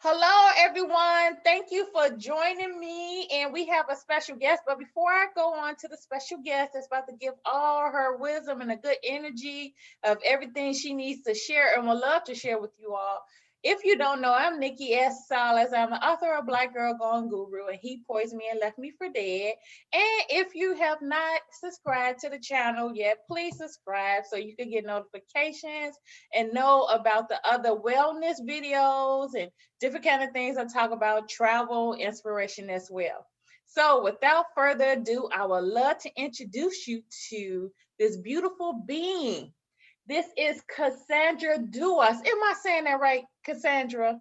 Hello, everyone. Thank you for joining me. And we have a special guest. But before I go on to the special guest that's about to give all her wisdom and a good energy of everything she needs to share and would love to share with you all. If you don't know, I'm Nikei S Salas. I'm the author of Black Girl Gone Guru, and he poisoned me and left me for dead. And if you have not subscribed to the channel yet, please subscribe so you can get notifications and know about the other wellness videos and different kind of things I talk about, travel, inspiration as well. So without further ado, I would love to introduce you to this beautiful being. This is Cassandre Deus. Am I saying that right, Cassandra?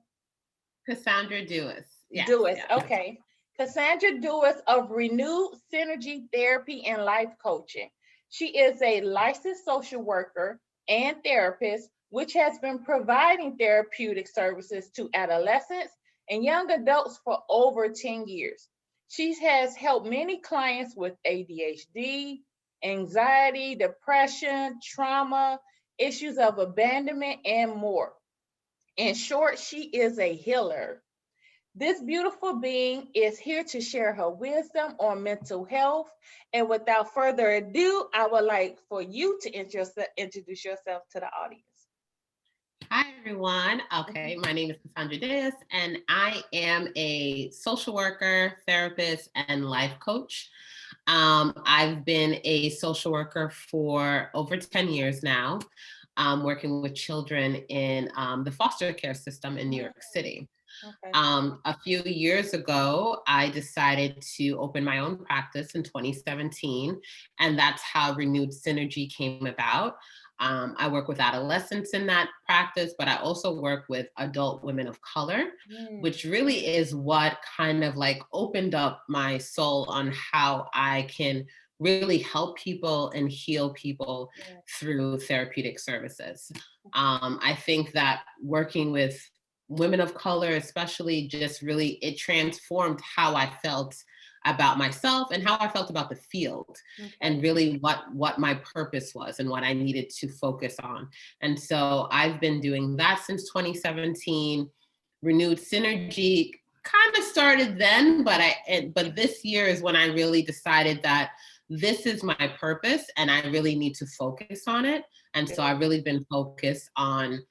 Cassandre Deus. Yes. Deus, Yes. okay. Cassandre Deus of Renewed Synergy Therapy and Life Coaching. She is a licensed social worker and therapist, which has been providing therapeutic services to adolescents and young adults for over 10 years. She has helped many clients with ADHD, anxiety, depression, trauma, issues of abandonment, and more. In short, she is a healer. This beautiful being is here to share her wisdom on mental health. And without further ado, I would like for you to introduce yourself to the audience. Hi, everyone. Okay, my name is Cassandre Deus, and I am a social worker, therapist, and life coach. I've been a social worker for over 10 years now, working with children in the foster care system in New York City. Okay. A few years ago, I decided to open my own practice in 2017, and that's how Renewed Synergy came about. I work with adolescents in that practice, but I also work with adult women of color, which really is what kind of like opened up my soul on how I can really help people and heal people through therapeutic services. I think that working with women of color, especially, just really, it transformed how I felt about myself and how I felt about the field, and really what my purpose was and what I needed to focus on. And so I've been doing that since 2017. Renewed Synergy kind of started then, but this year is when I really decided that this is my purpose and I really need to focus on it. And so I've really been focused on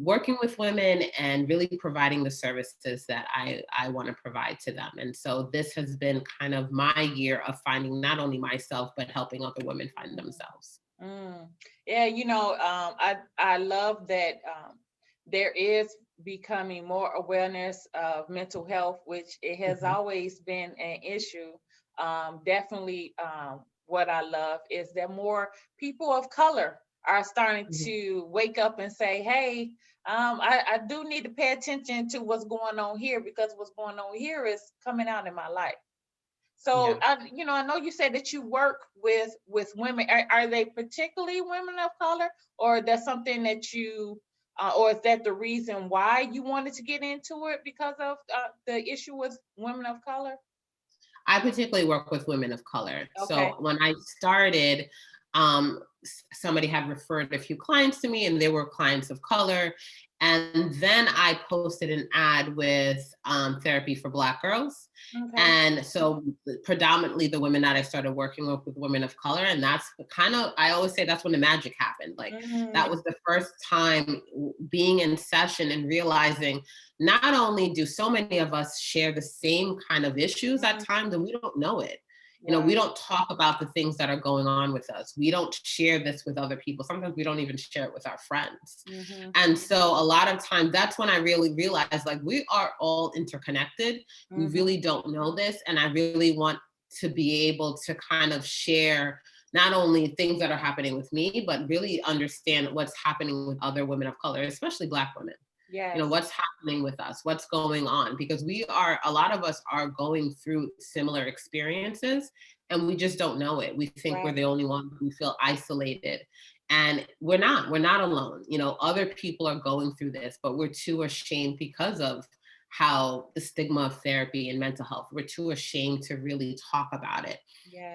working with women and really providing the services that I want to provide to them. And so this has been kind of my year of finding not only myself, but helping other women find themselves. Yeah, I love that there is becoming more awareness of mental health, which it has always been an issue. Definitely, what I love is that more people of color are starting to wake up and say, hey, I do need to pay attention to what's going on here, because what's going on here is coming out in my life. So I know you said that you work with women. Are they particularly women of color, or that's something that you, or is that the reason why you wanted to get into it, because of the issue with women of color? I particularly work with women of color. Okay. So when I started, somebody had referred a few clients to me, and they were clients of color. And then I posted an ad with therapy for Black girls. And so predominantly the women that I started working with women of color. And that's kind of, I always say that's when the magic happened. Like that was the first time being in session and realizing not only do so many of us share the same kind of issues at times, and we don't know it. We don't talk about the things that are going on with us. We don't share this with other people. Sometimes we don't even share it with our friends. And so a lot of times that's when I really realized, like, we are all interconnected. We really don't know this. And I really want to be able to kind of share not only things that are happening with me, but really understand what's happening with other women of color, especially Black women. What's happening with us, what's going on, because a lot of us are going through similar experiences and we just don't know it. We think we're the only one who feel isolated, and we're not alone. Other people are going through this, but we're too ashamed because of how the stigma of therapy and mental health, we're too ashamed to really talk about it.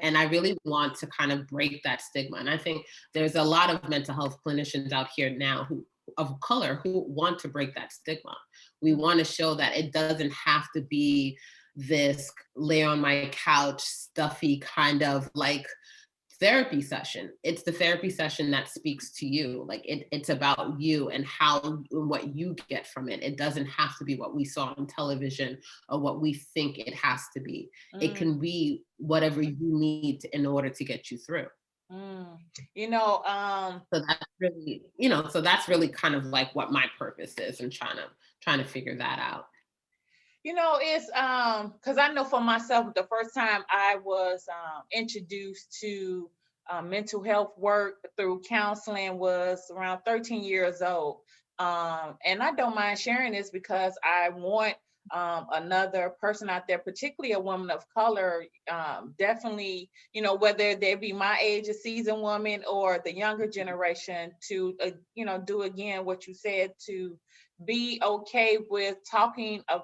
And I really want to kind of break that stigma. And I think there's a lot of mental health clinicians out here now who of color who want to break that stigma. We want to show that it doesn't have to be this lay on my couch, stuffy kind of like therapy session. It's the therapy session that speaks to you. Like it's about you and how, what you get from it. It doesn't have to be what we saw on television or what we think it has to be. It can be whatever you need in order to get you through. You know, So that's really, so that's really kind of like what my purpose is, and trying to figure that out. you know, it's because I know for myself, the first time I was introduced to mental health work through counseling was around 13 years old. And I don't mind sharing this because I want another person out there, particularly a woman of color, definitely, you know, whether they be my age, a seasoned woman, or the younger generation, to, you know, do again what you said, to be okay with talking of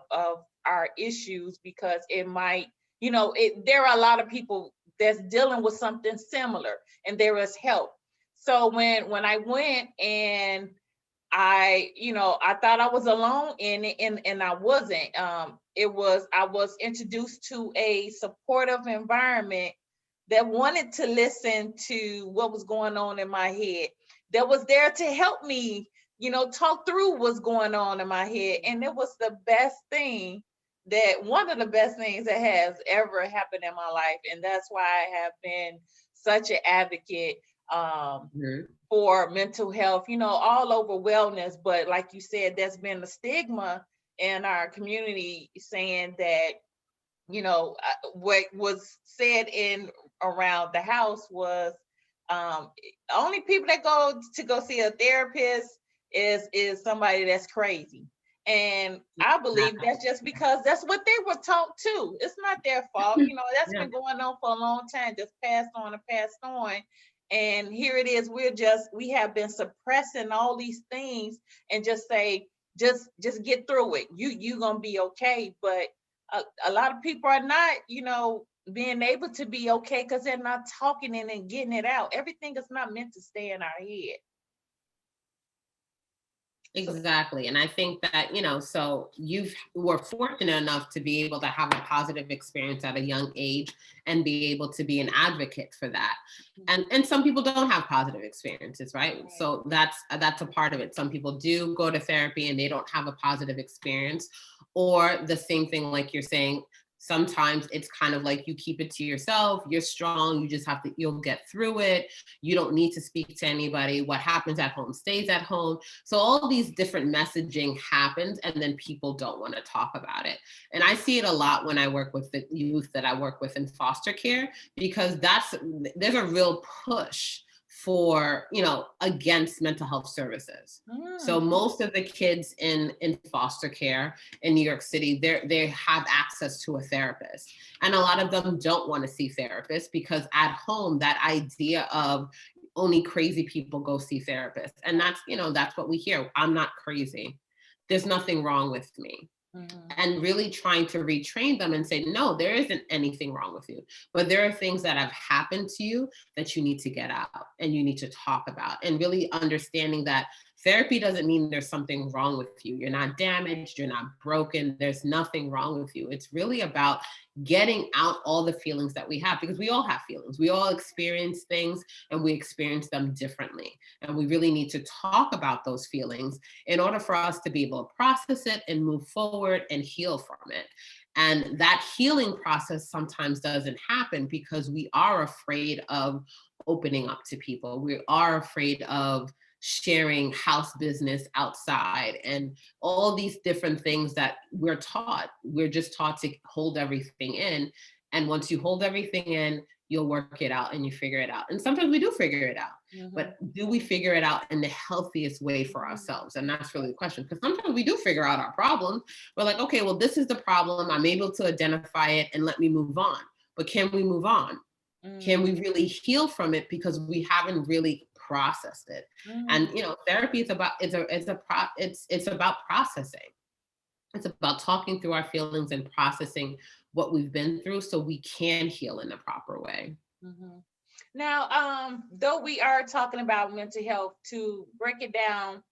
our issues, because it might, you know, there are a lot of people that's dealing with something similar, and there is help. So when I went, and I, you know, I thought I was alone in it, and I wasn't. I was introduced to a supportive environment that wanted to listen to what was going on in my head, that was there to help me, you know, talk through what's going on in my head. And it was the best thing, one of the best things that has ever happened in my life. And that's why I have been such an advocate for mental health, you know, all over wellness. But like you said, there's been a stigma in our community saying that, you know, what was said in around the house was, only people that go see a therapist is somebody that's crazy. And I believe that's just because that's what they were taught too. It's not their fault. You know, that's been going on for a long time, just passed on and passed on. And here it is, we have been suppressing all these things and just say, just get through it. You gonna be okay. But a lot of people are not, you know, being able to be okay because they're not talking it and getting it out. Everything is not meant to stay in our head. Exactly. And I think that, so you were fortunate enough to be able to have a positive experience at a young age and be able to be an advocate for that. And some people don't have positive experiences, right? So that's a part of it. Some people do go to therapy and they don't have a positive experience, or the same thing, like you're saying, sometimes it's kind of like you keep it to yourself. You're strong. You just you'll get through it. You don't need to speak to anybody. What happens at home stays at home. So all these different messaging happens, and then people don't want to talk about it. And I see it a lot when I work with the youth that I work with in foster care, because there's a real push for, against mental health services. So most of the kids in foster care in New York City, they have access to a therapist. And a lot of them don't want to see therapists because at home, that idea of only crazy people go see therapists. And that's what we hear. I'm not crazy. There's nothing wrong with me. And really trying to retrain them and say, no, there isn't anything wrong with you, but there are things that have happened to you that you need to get out and you need to talk about, and really understanding that therapy doesn't mean there's something wrong with you. You're not damaged. You're not broken. There's nothing wrong with you. It's really about getting out all the feelings that we have, because we all have feelings. We all experience things, and we experience them differently. And we really need to talk about those feelings in order for us to be able to process it and move forward and heal from it. And that healing process sometimes doesn't happen because we are afraid of opening up to people. We are afraid of sharing house business outside and all these different things that we're taught. We're just taught to hold everything in. And once you hold everything in, you'll work it out and you figure it out. And sometimes we do figure it out, but do we figure it out in the healthiest way for ourselves? And that's really the question, because sometimes we do figure out our problems. We're like, okay, well, this is the problem. I'm able to identify it and let me move on. But can we move on? Can we really heal from it, because we haven't really processed it? And therapy is about it's about processing. It's about talking through our feelings and processing what we've been through so we can heal in a proper way. Now, though we are talking about mental health, to break it down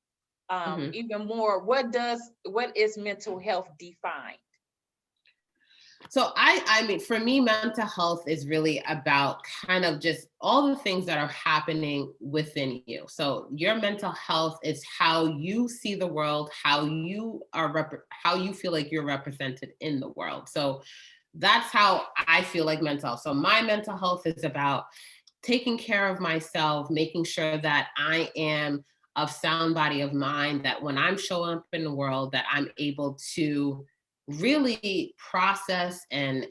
even more, what is mental health defined? So I mean, for me, mental health is really about kind of just all the things that are happening within you. So your mental health is how you see the world, how you how you feel like you're represented in the world. So that's how I feel like mental health. So my mental health is about taking care of myself, making sure that I am of sound body of mind, that when I'm showing up in the world, that I'm able to really process and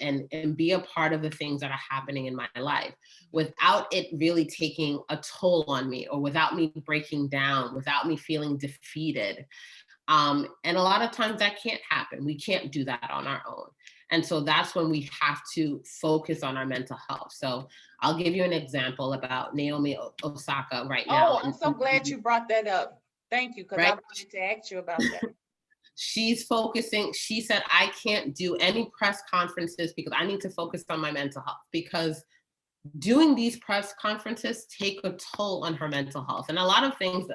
be a part of the things that are happening in my life without it really taking a toll on me, or without me breaking down, without me feeling defeated. And a lot of times that can't happen. We can't do that on our own. And so that's when we have to focus on our mental health. So I'll give you an example about Naomi Osaka right now. Oh, I'm so glad you brought that up. Thank you, because I Right? wanted to ask you about that. She's focusing. She said, I can't do any press conferences because I need to focus on my mental health, because doing these press conferences take a toll on her mental health. And a lot of things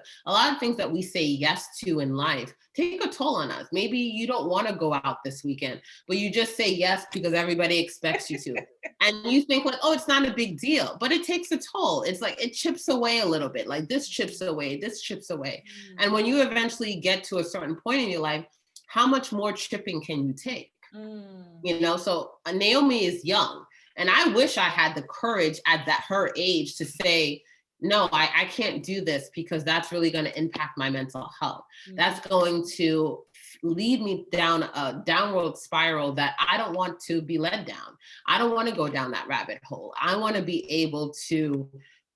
that we say yes to in life take a toll on us. Maybe you don't want to go out this weekend, but you just say yes because everybody expects you to. And you think like, oh, it's not a big deal, but it takes a toll. It's like it chips away a little bit, like this chips away, this chips away. And when you eventually get to a certain point in your life, how much more chipping can you take? So Naomi is young. And I wish I had the courage at her age to say, no, I can't do this, because that's really going to impact my mental health. That's going to lead me down a downward spiral that I don't want to be led down. I don't want to go down that rabbit hole. I want to be able to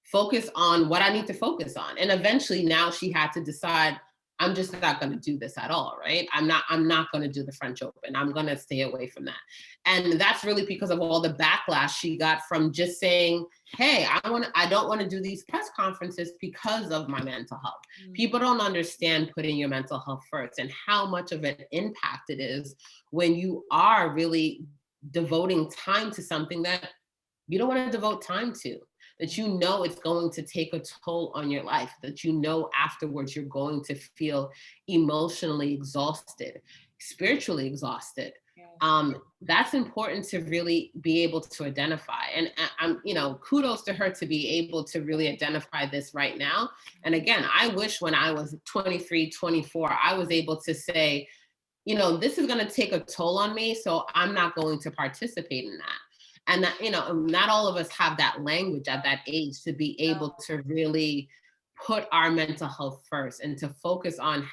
focus on what I need to focus on. And eventually now she had to decide, I'm just not going to do this at all, right? I'm not going to do the French Open. I'm going to stay away from that. And that's really because of all the backlash she got from just saying, hey, I don't want to do these press conferences because of my mental health. People don't understand putting your mental health first and how much of an impact it is when you are really devoting time to something that you don't want to devote time to, that you know it's going to take a toll on your life, that you know afterwards you're going to feel emotionally exhausted, spiritually exhausted. That's important to really be able to identify. And I'm, kudos to her to be able to really identify this right now. And again, I wish when I was 23, 24, I was able to say, this is going to take a toll on me, so I'm not going to participate in that. And that, not all of us have that language at that age to be able to really put our mental health first and to focus on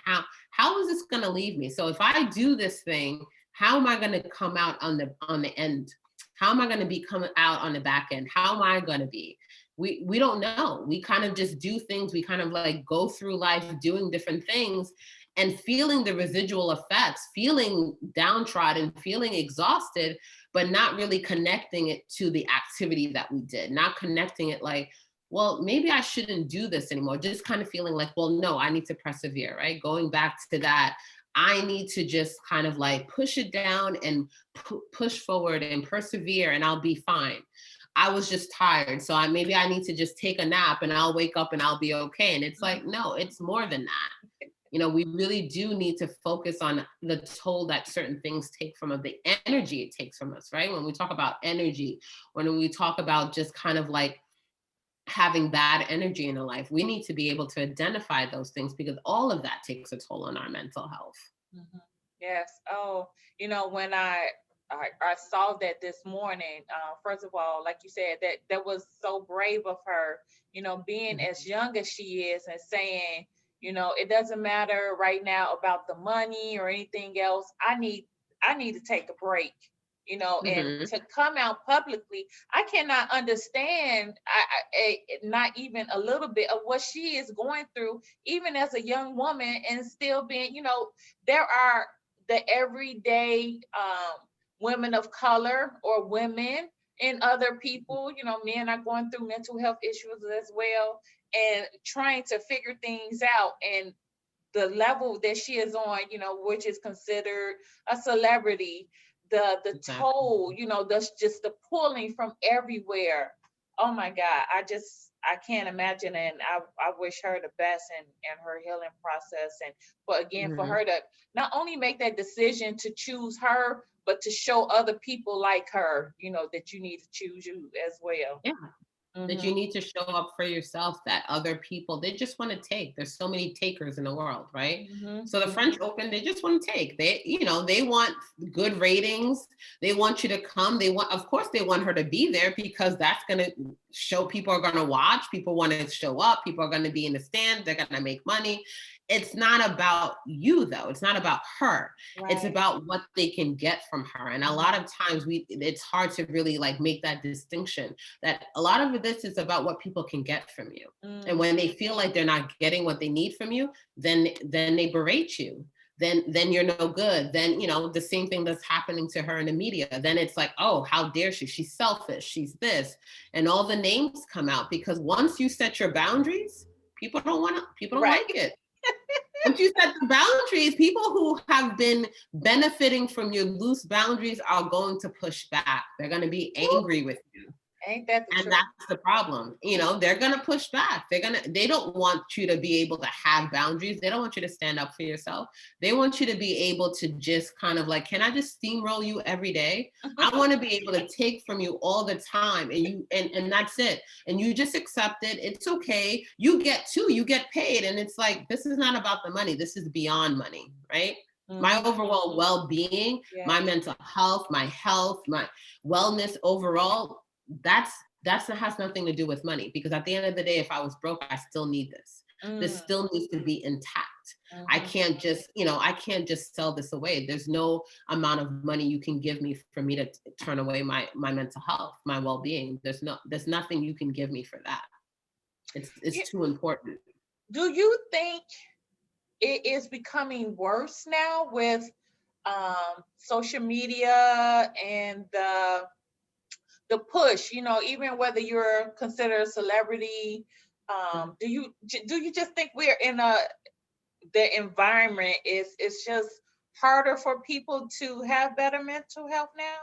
how is this going to leave me? So if I do this thing, how am I going to come out on the end? How am I going to be coming out on the back end? How am I going to be? We don't know. We kind of just do things. We kind of like go through life doing different things and feeling the residual effects, feeling downtrodden, feeling exhausted, but not really connecting it to the activity that we did, not connecting it like, well, maybe I shouldn't do this anymore. Just kind of feeling like, well, no, I need to persevere, right? Going back to that, I need to just kind of like push it down and push forward and persevere, and I'll be fine. I was just tired. So maybe I need to just take a nap and I'll wake up and I'll be okay. And it's like, no, it's more than that. We really do need to focus on the toll that certain things take from us, the energy it takes from us, right? When we talk about energy, when we talk about just kind of like having bad energy in our life, we need to be able to identify those things, because all of that takes a toll on our mental health. Yes. Oh, when I saw that this morning, first of all, like you said, that was so brave of her, being as young as she is and saying, it doesn't matter right now about the money or anything else. I need to take a break, and to come out publicly. I cannot understand not even a little bit of what she is going through, even as a young woman, and still being, there are the everyday women of color or women and other people, men are going through mental health issues as well, and trying to figure things out. And the level that she is on, which is considered a celebrity, the toll, that's just the pulling from everywhere. Oh my God, I just I can't imagine, and I wish her the best in her healing process, and for Mhm. her to not only make that decision to choose her, but to show other people like her, that you need to choose you as well. Yeah. That Hmm. you need to show up for yourself, that other people, they just want to take. There's so many takers in the world, right? Hmm. So the French Open, they just want to take. They want good ratings. They want you to come. Of course, they want her to be there because that's going to show people are going to watch. People want to show up. People are going to be in the stand. They're going to make money. It's not about you, though. It's not about her. It's Right. about what they can get from her. And a Mhm. lot of times it's hard to really like make that distinction, that a lot of this is about what people can get from you. And Mm. when they feel like they're not getting what they need from you, then they berate you. Then you're no good. Then, the same thing that's happening to her in the media. Then it's like, oh, how dare she? She's selfish. She's this. And all the names come out because once you set your boundaries, people don't Right. like it. Once you set the boundaries, people who have been benefiting from your loose boundaries are going to push back. They're going to be Woo. angry with you. Ain't that the And truth? that's the problem. They're going to push back. They don't want you to be able to have boundaries. They don't want you to stand up for yourself. They want you to be able to just kind of like, can I just steamroll you every day? I want to be able to take from you all the time, and that's it. And you just accept it. It's okay. You get paid. And it's like, this is not about the money. This is beyond money, right? My Mhm. overall well-being, Yeah. my mental health, my wellness overall, that has nothing to do with money, because at the end of the day, if I was broke, I still need this. This Mm. still needs to be intact. I Mhm. can't just sell this away. There's no amount of money you can give me for me to turn away my mental health, my well-being. There's nothing you can give me for that. You- It's too important. Do you think it is becoming worse now with social media and the push? Even whether you're considered a celebrity, do you just think we're in the environment is it's just harder for people to have better mental health now?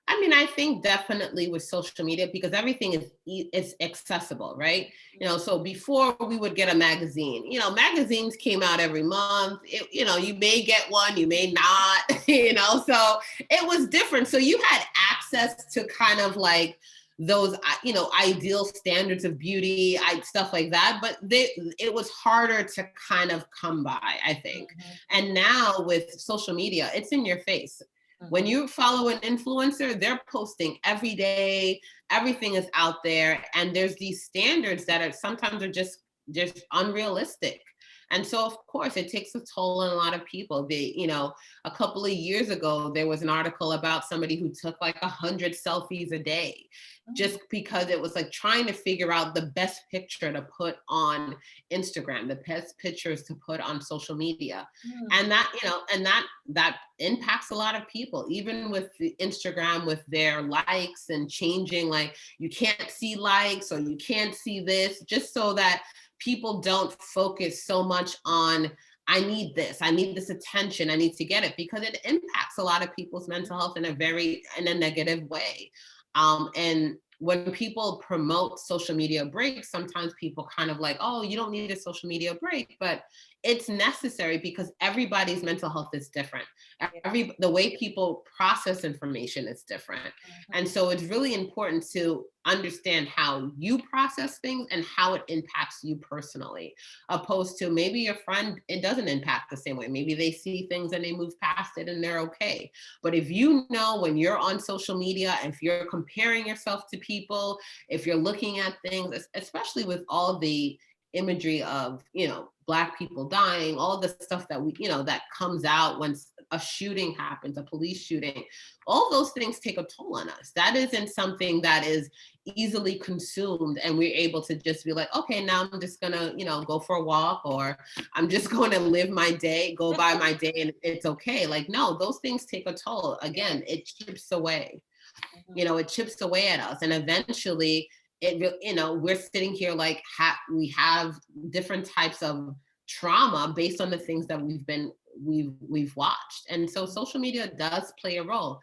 I mean, I think definitely with social media, because everything is accessible, right? So before we would get a magazine. Magazines came out every month. You may get one, you may not. So it was different. So you had access to kind of like those, ideal standards of beauty, stuff like that. But it was harder to kind of come by, I think. Mhm. And now with social media, it's in your face. When Mhm. you follow an influencer, they're posting every day. Everything is out there, and there's these standards that are sometimes are just unrealistic. And so, of course, it takes a toll on a lot of people. A couple of years ago, there was an article about somebody who took like 100 selfies a day, Mm. just because it was like trying to figure out the best picture to put on Instagram, the best pictures to put on social media. Mm. And that impacts a lot of people, even with the Instagram, with their likes and changing, like you can't see likes or you can't see this, just so that people don't focus so much on, I need this attention, I need to get it, because it impacts a lot of people's mental health in a negative way. And when people promote social media breaks, sometimes people kind of like, oh, you don't need a social media break, but it's necessary because everybody's mental health is different. Yeah. The way people process information is different. Mhm. And so it's really important to understand how you process things and how it impacts you personally, opposed to maybe your friend, it doesn't impact the same way. Maybe they see things and they move past it and they're okay. But if you know, when you're on social media, if you're comparing yourself to people, if you're looking at things, especially with all the imagery of Black people dying, all the stuff that that comes out when a shooting happens, a police shooting, all those things take a toll on us. That isn't something that is easily consumed and we're able to just be like, okay, now I'm just gonna go for a walk, or I'm just going to live my day, go by my day, and it's okay. Like, no, those things take a toll. Again, it chips away. Mhm. It chips away at us, and eventually we're sitting here like we have different types of trauma based on the things that we've watched. And so social media does play a role.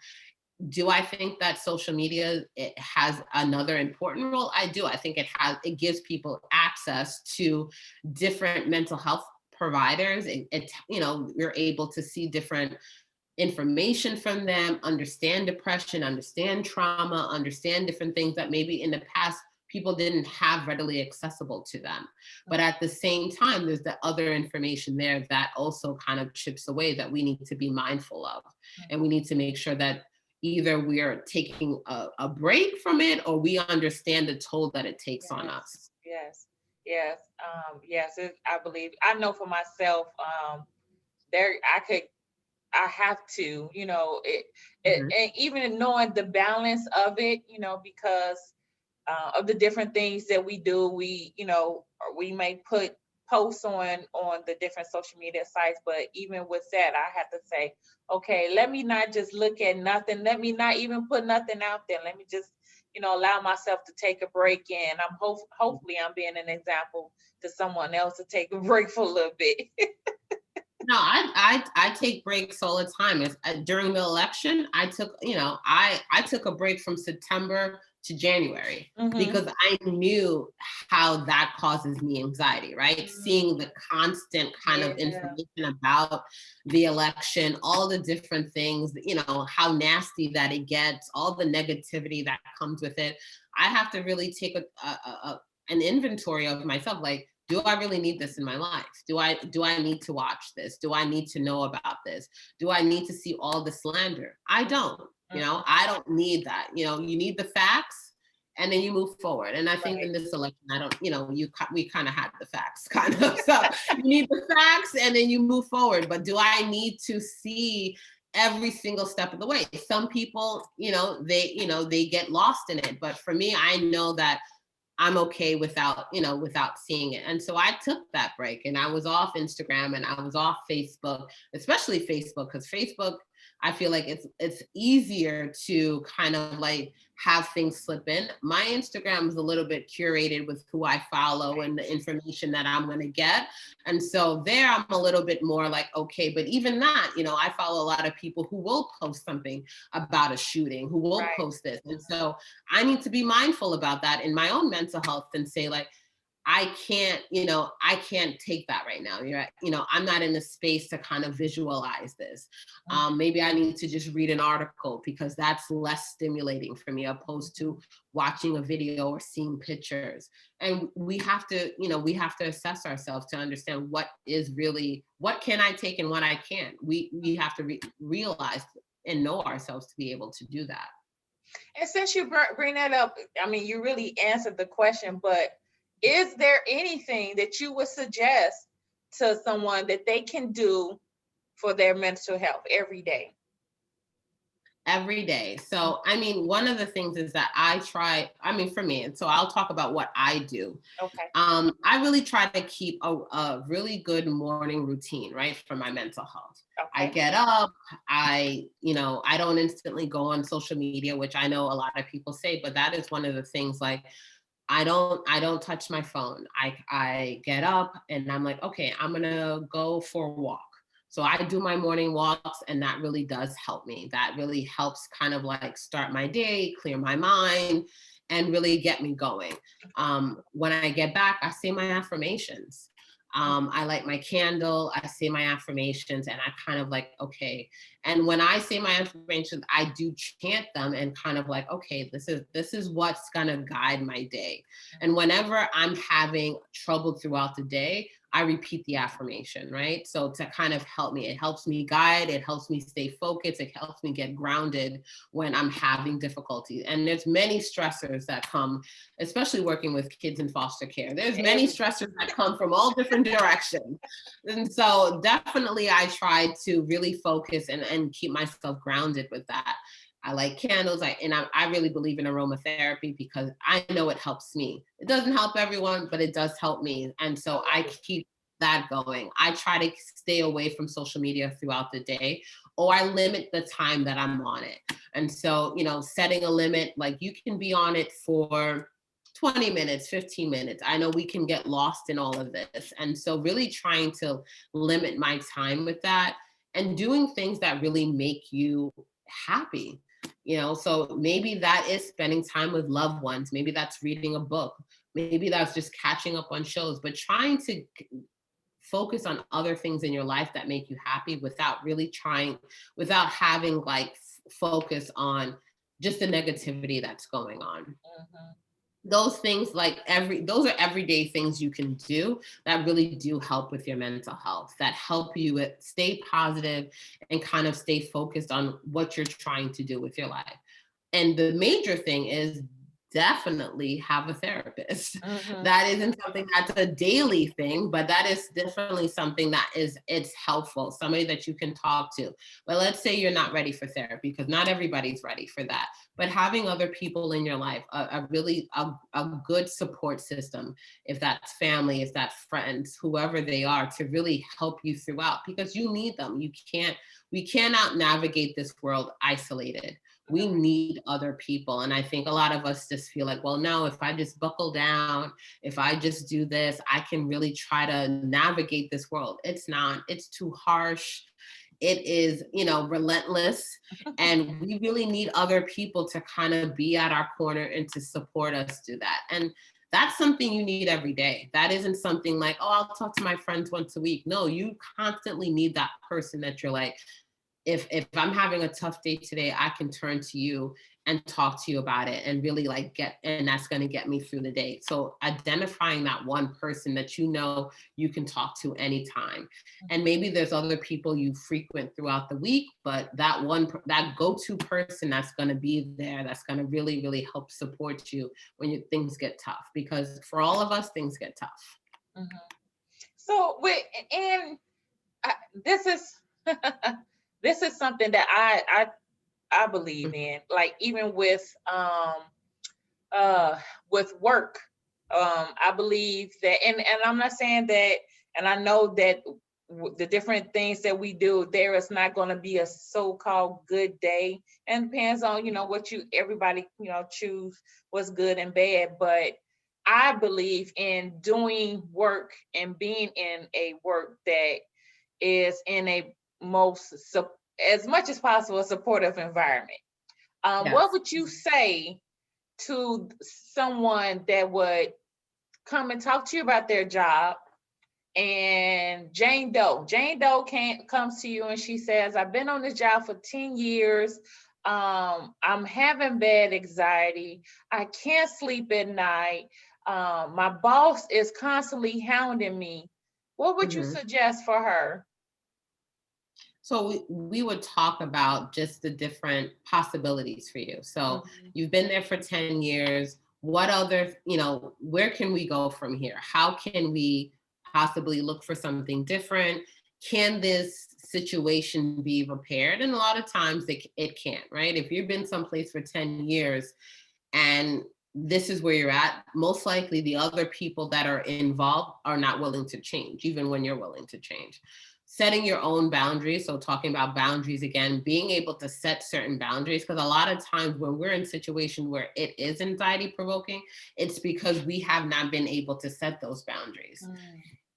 Do I think that social media, it has another important role? I do. I think it gives people access to different mental health providers. You're able to see different information from them, understand depression, understand trauma, understand different things that maybe in the past people didn't have readily accessible to them. But at the same time, there's the other information there that also kind of chips away that we need to be mindful of. And we need to make sure that either we are taking a break from it, or we understand the toll that it takes on us. Yes, yes, yes. I believe, I know for myself, there I have to, Mhm. and even knowing the balance of it, because of the different things that we do, we may put posts on the different social media sites, but even with that, I have to say, okay, let me not just look at nothing. Let me not even put nothing out there. Let me just, allow myself to take a break. And hopefully I'm being an example to someone else to take a break for a little bit. No, I take breaks all the time. During the election, I took a break from September to January Hmm. because I knew how that causes me anxiety, right? Seeing the constant kind of Yeah. information about the election, all the different things, how nasty that it gets, all the negativity that comes with it. I have to really take an inventory of myself, like, do I really need this in my life? Do I need to watch this? Do I need to know about this? Do I need to see all the slander? I don't. Mhm. I don't need that. You need the facts, and then you move forward. And I think Right. in this election, I don't. We kind of had the facts, kind of. So you need the facts, and then you move forward. But do I need to see every single step of the way? Some people, they get lost in it. But for me, I know that I'm okay without seeing it. And so I took that break, and I was off Instagram, and I was off Facebook, especially Facebook, because Facebook, I feel like it's easier to kind of like have things slip in. My Instagram is a little bit curated with who I follow and the information that I'm going to get. And so there I'm a little bit more like, okay, but even that, I follow a lot of people who will post something about a shooting, who will Right. post this. And so I need to be mindful about that in my own mental health and say, like, I can't take that right now. I'm not in a space to kind of visualize this. Maybe I need to just read an article because that's less stimulating for me, opposed to watching a video or seeing pictures. And we have to assess ourselves to understand what can I take and what I can't. We have to realize and know ourselves to be able to do that. And since you bring that up, I mean, you really answered the question, but is there anything that you would suggest to someone that they can do for their mental health every day? Every day. So, I mean, one of the things is that for me, and so I'll talk about what I do. Okay. I really try to keep a really good morning routine, right, for my mental health. I Okay. get up, I don't instantly go on social media, which I know a lot of people say, but that is one of the things, like, I don't touch my phone. I get up and I'm like, okay, I'm gonna go for a walk. So I do my morning walks, and that really does help me. That really helps kind of like start my day, clear my mind, and really get me going. When I get back, I say my affirmations. I light my candle, I say my affirmations, and I kind of like, okay. And when I say my affirmations, I do chant them and kind of like, okay, this is what's gonna guide my day. And whenever I'm having trouble throughout the day, I repeat the affirmation, right? So to kind of help me, it helps me guide, it helps me stay focused, it helps me get grounded when I'm having difficulty. And there's many stressors that come, especially working with kids in foster care. There's many Every, stressors that come from all different directions. And so definitely I try to really focus and keep myself grounded with that. I light candles. I really believe in aromatherapy because I know it helps me. It doesn't help everyone, but it does help me. And so I keep that going. I try to stay away from social media throughout the day, or I limit the time that I'm on it. And so, setting a limit, like, you can be on it for 20 minutes, 15 minutes. I know we can get lost in all of this. And so really trying to limit my time with that and doing things that really make you happy. So maybe that is spending time with loved ones. Maybe that's reading a book. Maybe that's just catching up on shows, but trying to focus on other things in your life that make you happy without having like focus on just the negativity that's going on. Mhm. Those things those are everyday things you can do that really do help with your mental health, that help you stay positive and kind of stay focused on what you're trying to do with your life. And the major thing is definitely have a therapist. Mhm. That isn't something that's a daily thing, but that is definitely something it's helpful, somebody that you can talk to. But let's say you're not ready for therapy, because not everybody's ready for that. But having other people in your life, a good support system, if that's family, if that's friends, whoever they are, to really help you throughout, because you need them. We cannot navigate this world isolated. We need other people. And I think a lot of us just feel like, well, no, if I just buckle down, if I just do this, I can really try to navigate this world. It's not, it's too harsh. It is, relentless. And we really need other people to kind of be at our corner and to support us do that. And that's something you need every day. That isn't something like, oh, I'll talk to my friends once a week. No, you constantly need that person that you're like, if I'm having a tough day today, I can turn to you and talk to you about it and really and that's going to get me through the day. So identifying that one person that you can talk to anytime. And maybe there's other people you frequent throughout the week, but that go-to person that's going to be there, that's going to really, really help support you when things get tough, because for all of us, things get tough. Mhm. So this is this is something that I believe in, like even with work. I believe that, and I'm not saying that, and I know that the different things that we do, there is not going to be a so-called good day, and depends on what everybody choose what's good and bad. But I believe in doing work and being in a work that is in a as much as possible, a supportive environment. What Yes. would you say to someone that would come and talk to you about their job, and Jane Doe comes to you and she says, I've been on this job for 10 years. I'm having bad anxiety. I can't sleep at night. My boss is constantly hounding me. What would you Mhm. suggest for her? So we would talk about just the different possibilities for you. So Mhm. you've been there for 10 years. What other, where can we go from here? How can we possibly look for something different? Can this situation be repaired? And a lot of times it can't, right? If you've been someplace for 10 years and this is where you're at, most likely the other people that are involved are not willing to change, even when you're willing to change. Setting your own boundaries. So talking about boundaries again, being able to set certain boundaries, because a lot of times when we're in a situation where it is anxiety provoking, it's because we have not been able to set those boundaries.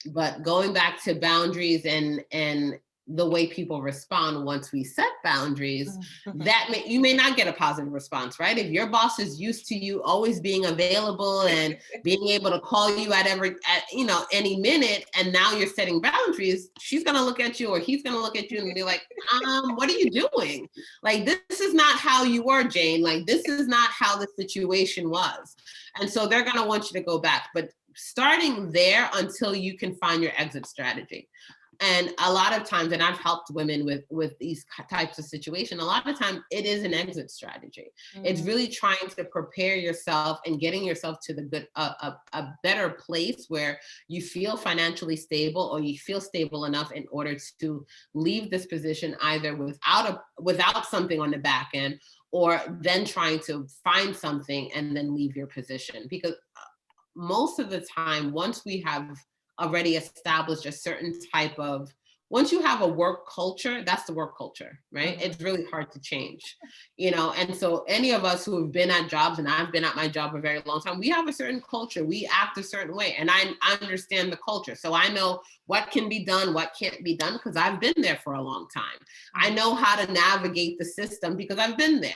But going back to boundaries and the way people respond once we set boundaries, you may not get a positive response, right? If your boss is used to you always being available and being able to call you at any minute, and now you're setting boundaries, she's gonna look at you or he's gonna look at you and be like, what are you doing? Like, this is not how you were, Jane. Like, this is not how the situation was. And so they're gonna want you to go back. But starting there until you can find your exit strategy. And a lot of times, and I've helped women with these types of situations, a lot of times it is an exit strategy. It's really trying to prepare yourself and getting yourself to a better place where you feel financially stable, or you feel stable enough in order to leave this position either without something on the back end, or then trying to find something and then leave your position. Because most of the time, once we have already established a certain type of once you have a work culture, that's the work culture, right? Mhm. It's really hard to change, and so any of us who have been at jobs, and I've been at my job a very long time, we have a certain culture, we act a certain way, and I understand the culture. So I know what can be done, what can't be done, because I've been there for a long time. I know how to navigate the system because I've been there.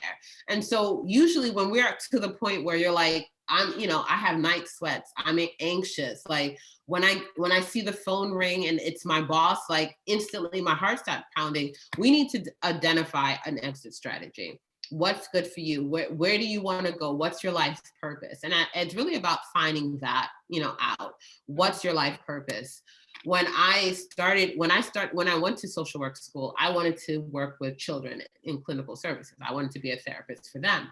And so usually when we're to the point where you're like, I have night sweats, I'm anxious, like when I see the phone ring and it's my boss, like instantly my heart starts pounding. We need to identify an exit strategy. What's good for you? Where do you want to go? What's your life's purpose? And it's really about finding that, out. What's your life purpose? When I went to social work school, I wanted to work with children in clinical services. I wanted to be a therapist for them.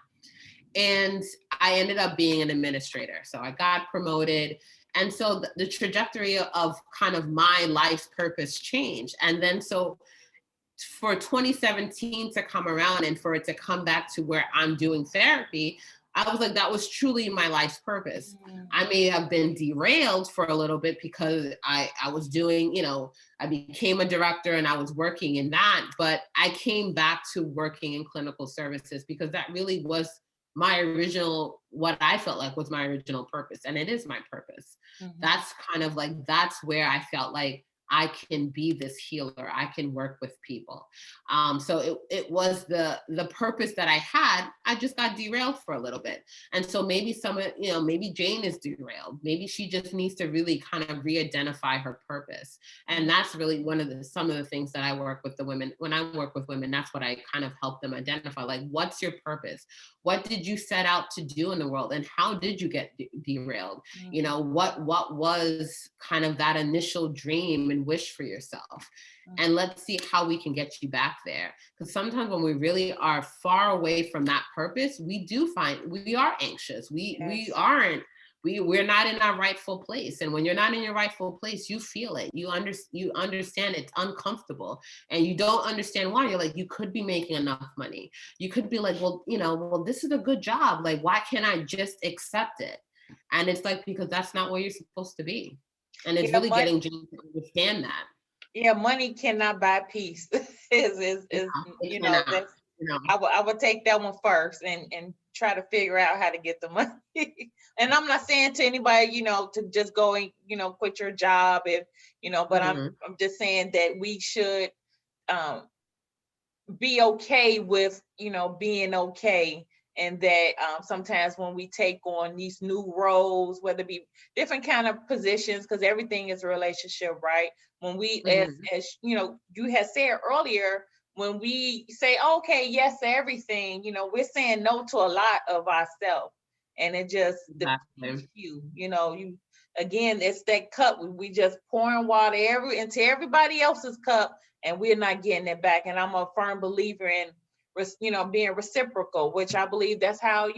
And I ended up being an administrator. So I got promoted. And so the trajectory of kind of my life's purpose changed. And then so for 2017 to come around and for it to come back to where I'm doing therapy, I was like, that was truly my life's purpose. I may have been derailed for a little bit because I was doing, I became a director and I was working in that, but I came back to working in clinical services because that really was my original, what I felt like was my original purpose. And it is my purpose. That's kind of like, that's where I felt like I can be this healer. I can work with people. So it was the purpose that I had. I just got derailed for a little bit. And so maybe maybe Jane is derailed. Maybe she just needs to really kind of re-identify her purpose. And that's really some of the things that I work with the women. When I work with women, that's what I kind of help them identify. Like, what's your purpose? What did you set out to do in the world? And how did you get derailed? What was kind of that initial dream and wish for yourself? And let's see how we can get you back there. Because sometimes when we really are far away from that purpose, we do find we are anxious. We're not in our rightful place. And when you're not in your rightful place, you feel it. You understand it's uncomfortable. And you don't understand why. You're like, you could be making enough money. You could be like, well, this is a good job. Like, why can't I just accept it? And it's like, because that's not where you're supposed to be. And it's really getting Jane to understand that. Yeah, money cannot buy peace. I would take that one first and try to figure out how to get the money. And I'm not saying to anybody, to just go and, quit your job if, but I'm just saying that we should be okay with, being okay. And that sometimes when we take on these new roles, whether it be different kind of positions, because everything is a relationship, right? When we, as you had said earlier, when we say, okay, yes to everything, we're saying no to a lot of ourselves. And it just depletes you, again, it's that cup. We just pouring water into everybody else's cup, and we're not getting it back. And I'm a firm believer in being reciprocal, which I believe that's how,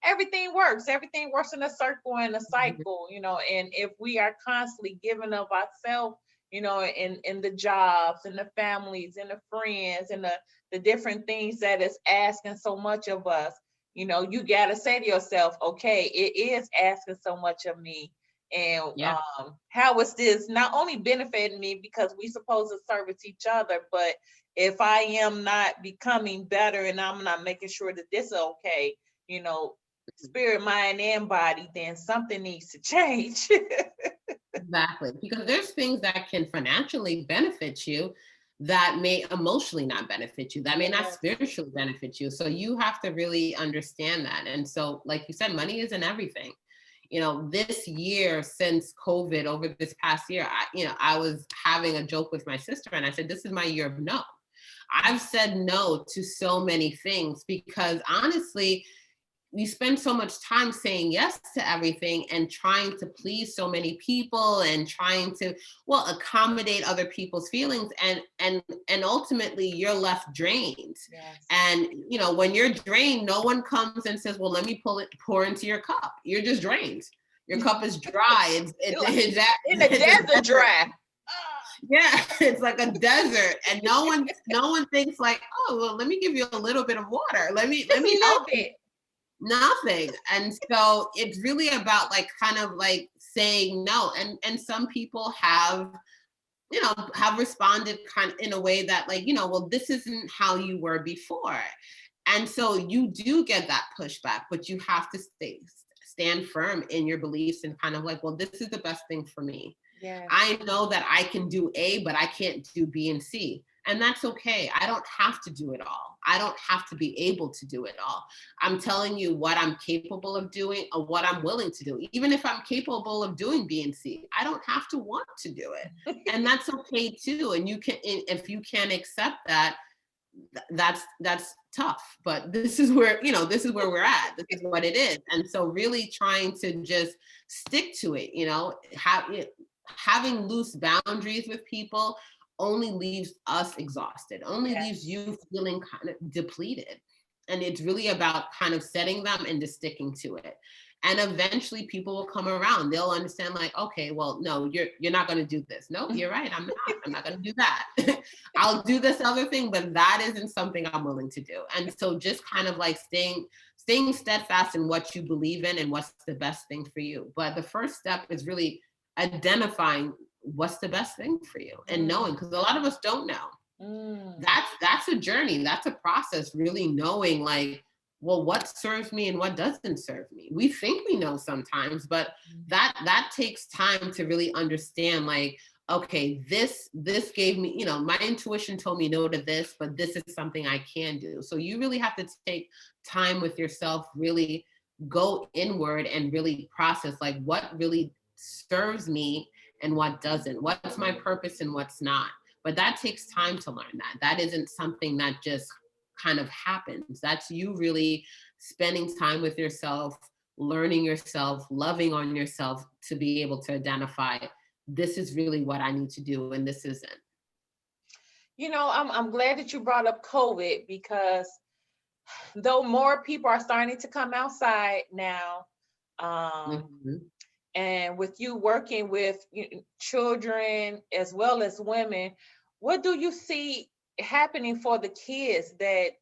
everything works. Everything works in a circle and a cycle, and if we are constantly giving of ourselves, in the jobs and the families and the friends and the different things that is asking so much of us, you got to say to yourself, okay, it is asking so much of me. And how is this not only benefiting me because we supposed to service each other, but if I am not becoming better and I'm not making sure that this is okay, spirit, mind, and body, then something needs to change. Exactly. Because there's things that can financially benefit you that may emotionally not benefit you, that may not spiritually benefit you. So you have to really understand that. And so, like you said, money isn't everything. This year since COVID, over this past year, I was having a joke with my sister and I said, this is my year of no. I've said no to so many things because honestly, we spend so much time saying yes to everything and trying to please so many people and trying to, accommodate other people's feelings. And ultimately you're left drained. Yes. And, when you're drained, no one comes and says, well, let me pour into your cup. You're just drained. Your cup is dry. It's in the desert dry. Yeah, it's like a desert, and no one thinks like, oh, well, let me give you a little bit of water. Let me help you. Nothing. And so it's really about like kind of like saying no. And some people have have responded kind of in a way that like, well, this isn't how you were before. And so you do get that pushback, but you have to stand firm in your beliefs and kind of like, well, this is the best thing for me. Yes. I know that I can do A, but I can't do B and C. And that's okay. I don't have to do it all. I don't have to be able to do it all. I'm telling you what I'm capable of doing or what I'm willing to do. Even if I'm capable of doing B and C, I don't have to want to do it. And that's okay too. And you can, if you can't accept that, that's tough. But this is where, this is where we're at. This is what it is. And so really trying to just stick to it, having loose boundaries with people only leaves us exhausted, only leaves you feeling kind of depleted. And it's really about kind of setting them and just sticking to it. And eventually people will come around. They'll understand like, okay, well, no, you're not going to do this. No, you're right. I'm not going to do that. I'll do this other thing, but that isn't something I'm willing to do. And so just kind of like staying steadfast in what you believe in and what's the best thing for you. But the first step is really identifying what's the best thing for you and knowing, because a lot of us don't know. That's a journey. That's a process, really knowing like, well, what serves me and what doesn't serve me. We think we know sometimes, but that takes time to really understand like, okay, this gave me, my intuition told me no to this, but this is something I can do. So you really have to take time with yourself, really go inward and really process like what really serves me and what doesn't, what's my purpose and what's not. But that takes time to learn that. That isn't something that just kind of happens. That's you really spending time with yourself, learning yourself, loving on yourself to be able to identify this is really what I need to do and this isn't. I'm glad that you brought up COVID, because though more people are starting to come outside now, and with you working with children as well as women, what do you see happening for the kids that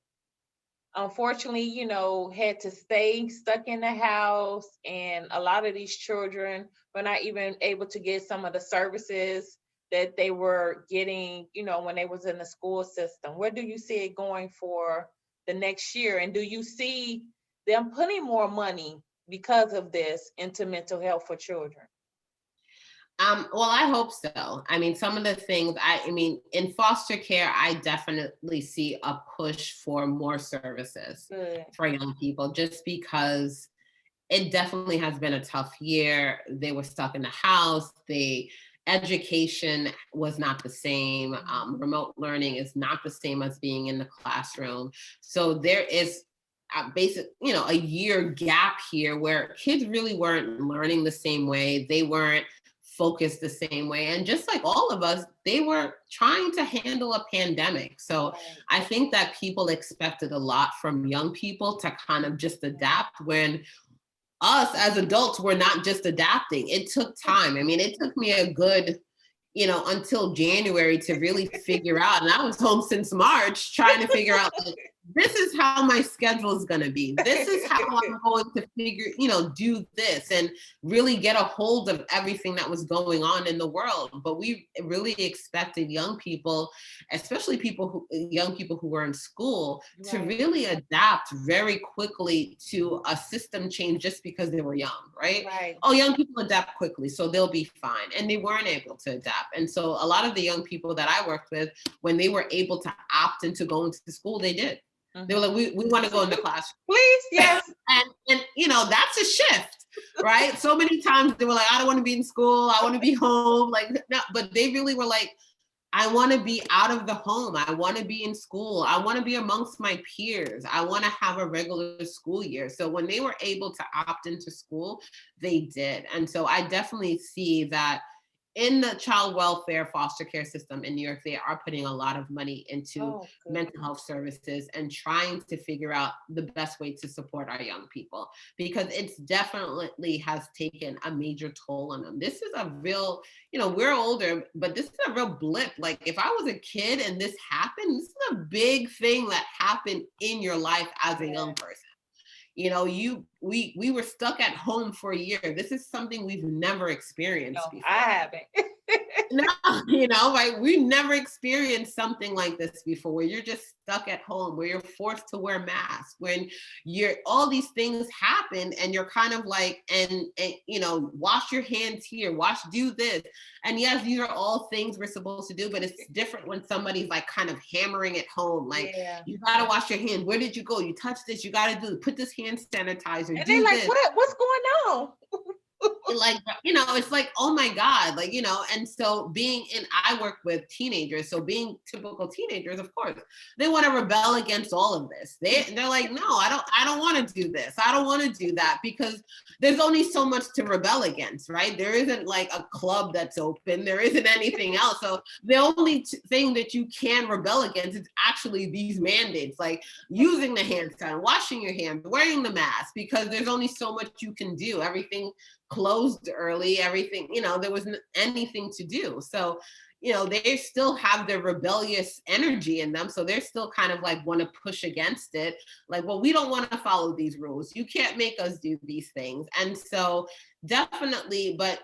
unfortunately, had to stay stuck in the house, and a lot of these children were not even able to get some of the services that they were getting, when they was in the school system? Where do you see it going for the next year? And do you see them putting more money because of this into mental health for children? Well, I hope so. I mean, some of the things, in foster care, I definitely see a push for more services for young people, just because it definitely has been a tough year. They were stuck in the house. Education was not the same. Remote learning is not the same as being in the classroom. So there is a year gap here where kids really weren't learning the same way. They weren't focused the same way. And just like all of us, they were trying to handle a pandemic. So I think that people expected a lot from young people to kind of just adapt, when us as adults were not just adapting. It took time. It took me a good, until January to really figure out. And I was home since March trying to figure out, like, this is how my schedule is going to be. This is how I'm going to do this and really get a hold of everything that was going on in the world. But we really expected young people, especially young people who were in school, to really adapt very quickly to a system change just because they were young, right? Oh, young people adapt quickly, so they'll be fine. And they weren't able to adapt. And so a lot of the young people that I worked with, when they were able to opt into going to school, they did. They were like, we want to go into class. Please, yes. and that's a shift, right? So many times they were like, I don't want to be in school. I want to be home. Like, no, but they really were like, I want to be out of the home. I want to be in school. I want to be amongst my peers. I want to have a regular school year. So when they were able to opt into school, they did. And so I definitely see that in the child welfare foster care system in New York, they are putting a lot of money into mental health services and trying to figure out the best way to support our young people, because it's definitely has taken a major toll on them. This is a real, we're older, but this is a real blip. Like, if I was a kid and this happened, this is a big thing that happened in your life as a young person. We were stuck at home for a year. This is something we've never experienced before. I haven't. No, like we never experienced something like this before, where you're just stuck at home, where you're forced to wear masks, when all these things happen and you're kind of like, and wash your hands here, do this. And yes, these are all things we're supposed to do, but it's different when somebody's like kind of hammering at home, like, you gotta wash your hands. Where did you go? You touched this, you gotta put this hand sanitizer, and they're like, what's going on? Like, it's like, oh my God, like, and so I work with teenagers, so being typical teenagers, of course, they want to rebel against all of this. They're like, no, I don't want to do this. I don't want to do that, because there's only so much to rebel against, right? There isn't like a club that's open. There isn't anything else. So the only thing that you can rebel against is actually these mandates, like using the hand sanitizer, washing your hands, wearing the mask, because there's only so much you can do. Everything closed early, everything, there wasn't anything to do. So, they still have their rebellious energy in them. So they're still kind of like want to push against it. Like, well, we don't want to follow these rules. You can't make us do these things. And so definitely, but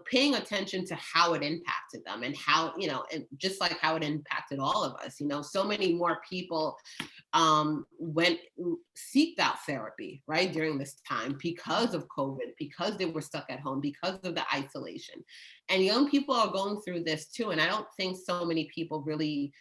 paying attention to how it impacted them, and how, and just like how it impacted all of us, so many more people seeked out therapy, right, during this time, because of COVID, because they were stuck at home, because of the isolation. And young people are going through this too. And I don't think so many people really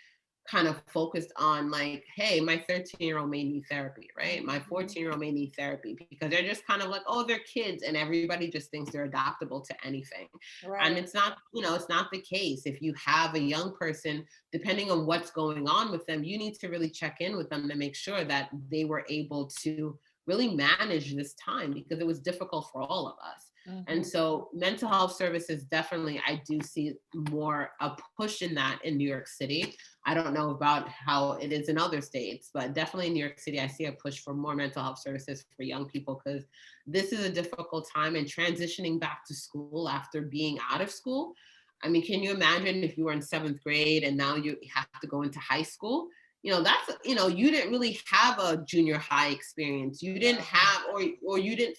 kind of focused on like, hey, my 13-year-old may need therapy, right? My 14-year-old may need therapy, because they're just kind of like, oh, they're kids, and everybody just thinks they're adaptable to anything. Right. And it's not, it's not the case. If you have a young person, depending on what's going on with them, you need to really check in with them to make sure that they were able to really manage this time, because it was difficult for all of us. And so mental health services, definitely, I do see more a push in that in New York City. I don't know about how it is in other states, but definitely in New York City, I see a push for more mental health services for young people, because this is a difficult time, and transitioning back to school after being out of school. I mean, can you imagine if you were in 7th grade and now you have to go into high school? That's, you didn't really have a junior high experience. You didn't have, or you didn't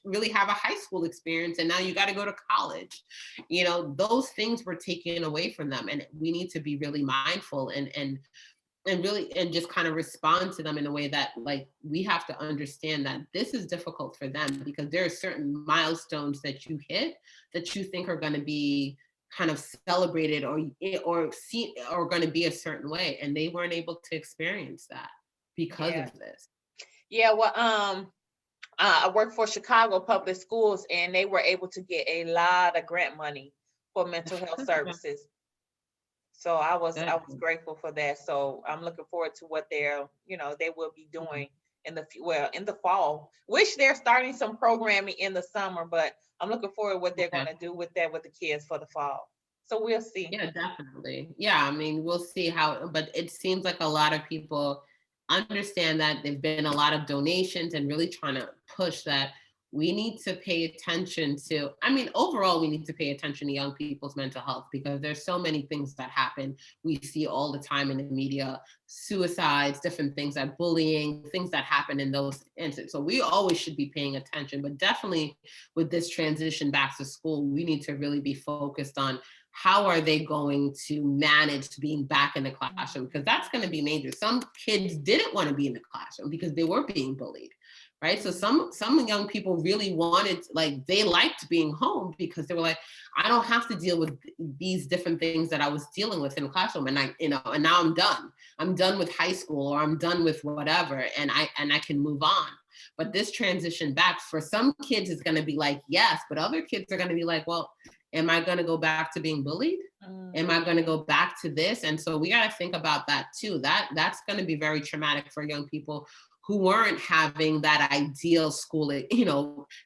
really have a high school experience. And now you got to go to college. Those things were taken away from them. And we need to be really mindful and really, and just kind of respond to them in a way that, like, we have to understand that this is difficult for them, because there are certain milestones that you hit that you think are going to be kind of celebrated or going to be a certain way, and they weren't able to experience that because of this. Yeah, well, I work for Chicago Public Schools, and they were able to get a lot of grant money for mental health services. So I was grateful for that. So I'm looking forward to what they will be doing in the fall, which they're starting some programming in the summer, but I'm looking forward to what they're going to do with that with the kids for the fall. So we'll see. Yeah, definitely. Yeah, I mean, we'll see but it seems like a lot of people understand that there've been a lot of donations, and really trying to push that we need to pay attention to, overall, we need to pay attention to young people's mental health, because there's so many things that happen. We see all the time in the media, suicides, different things, like bullying, things that happen in those instances. So we always should be paying attention, but definitely with this transition back to school, we need to really be focused on how are they going to manage being back in the classroom, because that's going to be major. Some kids didn't want to be in the classroom because they were being bullied. Right. So some young people really wanted, like, they liked being home, because they were like, I don't have to deal with these different things that I was dealing with in the classroom. And and now I'm done. I'm done with high school, or I'm done with whatever. And I can move on. But this transition back for some kids is going to be like, yes, but other kids are going to be like, well, am I going to go back to being bullied? Am I going to go back to this? And so we got to think about that too. That's going to be very traumatic for young people who weren't having that ideal school,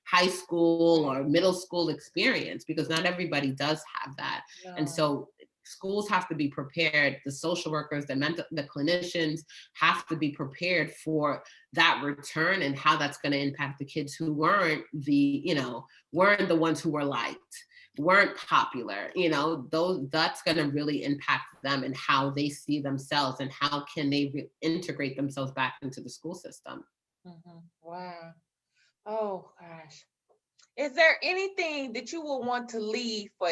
high school or middle school experience, because not everybody does have that. No. And so schools have to be prepared. The social workers, the clinicians have to be prepared for that return, and how that's going to impact the kids who weren't the ones who were liked, weren't popular, that's going to really impact them and how they see themselves, and how can they integrate themselves back into the school system. Wow. Oh gosh. Is there anything that you will want to leave for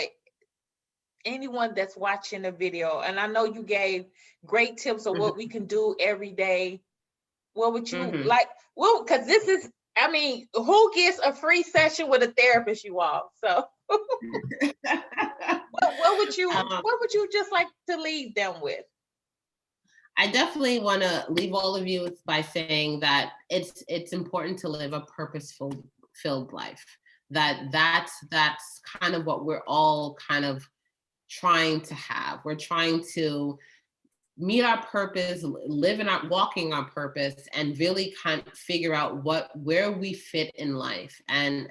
anyone that's watching the video, and I know you gave great tips of what we can do every day, what would you like? Well, because this is, I mean, who gets a free session with a therapist, you all? So what would you just like to leave them with? I definitely want to leave all of you by saying that it's important to live a purposeful filled life. That's kind of what we're all kind of trying to have. We're trying to meet our purpose, walking our purpose, and really kind of figure out where we fit in life. And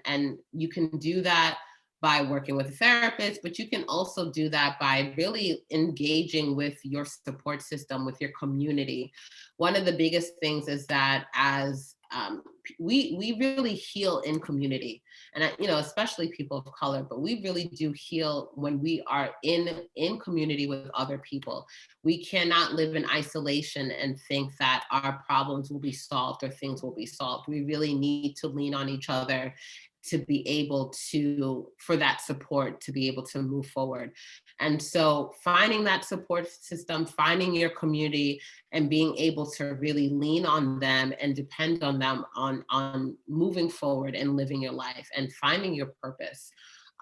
you can do that by working with a therapist, but you can also do that by really engaging with your support system, with your community. One of the biggest things is that as we really heal in community, and especially people of color, but we really do heal when we are in community with other people. We cannot live in isolation and think that our problems will be solved or things will be solved. We really need to lean on each other to be able to, for that support, to be able to move forward. And so finding that support system, finding your community, and being able to really lean on them and depend on them on moving forward and living your life and finding your purpose.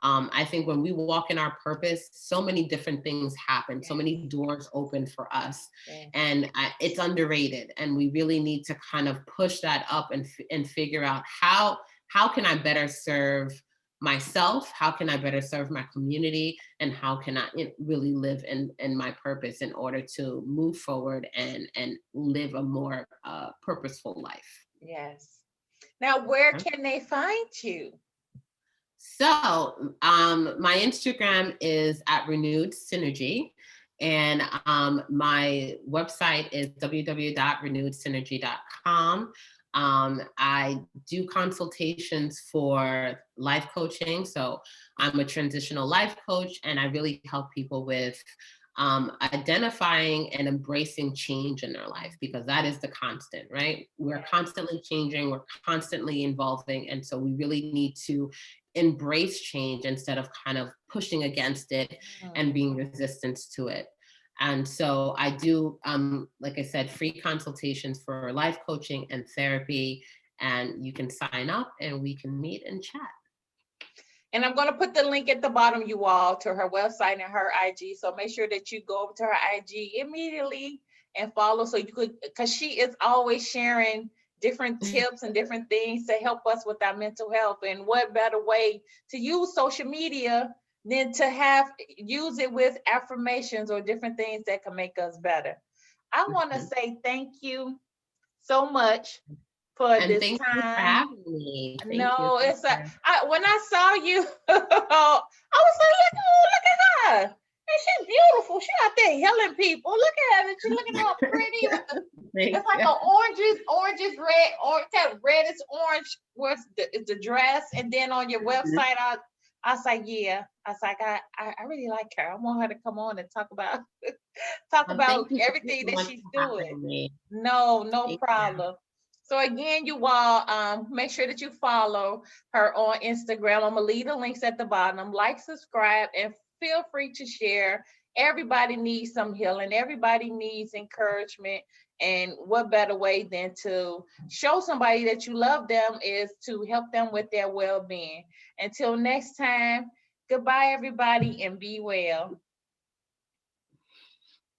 I think when we walk in our purpose, so many different things happen, so many doors open for us, and it's underrated. And we really need to kind of push that up and figure out how can I better serve myself? How can I better serve my community? And how can I really live in my purpose in order to move forward and live a more purposeful life? Yes. Now, where can they find you? So my Instagram is at Renewed Synergy, and my website is www.renewedsynergy.com. I do consultations for life coaching. So I'm a transitional life coach, and I really help people with identifying and embracing change in their life, because that is the constant, right? We're constantly changing, we're constantly evolving. And so we really need to embrace change instead of kind of pushing against it and being resistant to it. And so I do, like I said, free consultations for life coaching and therapy, and you can sign up and we can meet and chat. And I'm going to put the link at the bottom, you all, to her website and her IG. So make sure that you go over to her IG immediately and follow, so you could, because she is always sharing different tips and different things to help us with our mental health. And what better way to use social media than to use it with affirmations or different things that can make us better. I want to say thank you so much for this thank time. You for having me. No, it's when I saw you, I was like, oh, look at her. And she's beautiful. She out there healing people. Look at her. She's looking all pretty. It's like an oranges, red, or that red is orange. Where's the dress? And then on your website, I was like, yeah. I was like, I really like her. I want her to come on and talk about everything that she's doing. No problem. So again, you all, make sure that you follow her on Instagram. I'm gonna leave the links at the bottom. Like, subscribe, and feel free to share. Everybody needs some healing. Everybody needs encouragement. And what better way than to show somebody that you love them is to help them with their well-being. Until next time, goodbye, everybody, and be well.